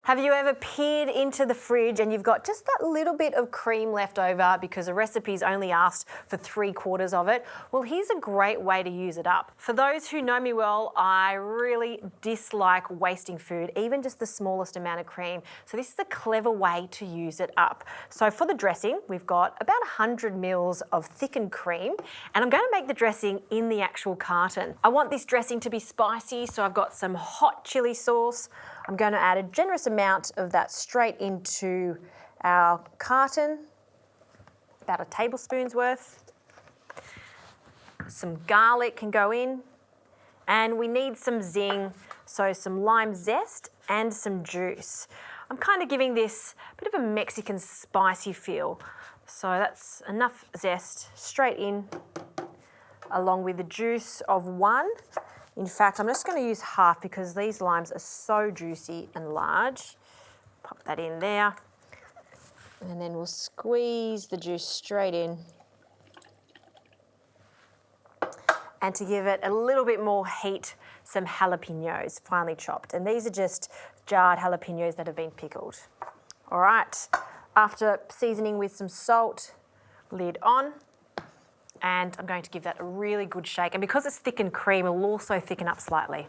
Have you ever peered into the fridge and you've got just that little bit of cream left over because the recipe's only asked for 3/4 of it? Well, here's a great way to use it up. For those who know me well, I really dislike wasting food, even just the smallest amount of cream. So this is a clever way to use it up. So for the dressing, we've got about 100 mils of thickened cream, and I'm going to make the dressing in the actual carton. I want this dressing to be spicy, so I've got some hot chili sauce. I'm going to add a generous amount of that straight into our carton, about a tablespoon's worth. Some garlic can go in, and we need some zing, so some lime zest and some juice. I'm kind of giving this a bit of a Mexican spicy feel, so that's enough zest straight in, along with the juice of 1. In fact, I'm just going to use half because these limes are so juicy and large. Pop that in there. And then we'll squeeze the juice straight in. And to give it a little bit more heat, some jalapenos, finely chopped. And these are just jarred jalapenos that have been pickled. All right, after seasoning with some salt, lid on. And I'm going to give that a really good shake. And because it's thickened cream, it'll also thicken up slightly.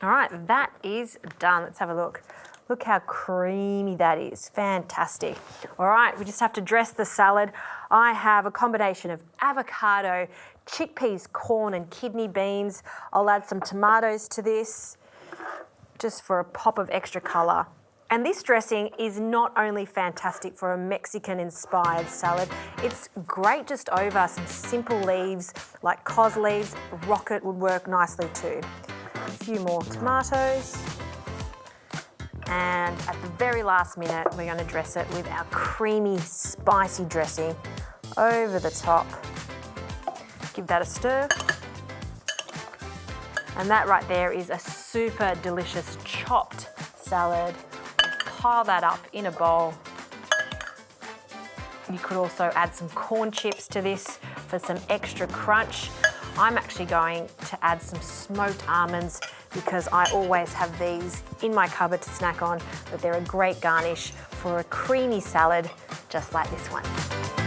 All right, that is done. Let's have a look. Look how creamy that is. Fantastic. All right, we just have to dress the salad. I have a combination of avocado, chickpeas, corn, and kidney beans. I'll add some tomatoes to this, just for a pop of extra colour. And this dressing is not only fantastic for a Mexican-inspired salad, it's great just over some simple leaves like cos leaves. Rocket would work nicely too. A few more tomatoes. And at the very last minute, we're going to dress it with our creamy, spicy dressing over the top. Give that a stir. And that right there is a super delicious chopped salad. Pile that up in a bowl. You could also add some corn chips to this for some extra crunch. I'm actually going to add some smoked almonds because I always have these in my cupboard to snack on, but they're a great garnish for a creamy salad just like this one.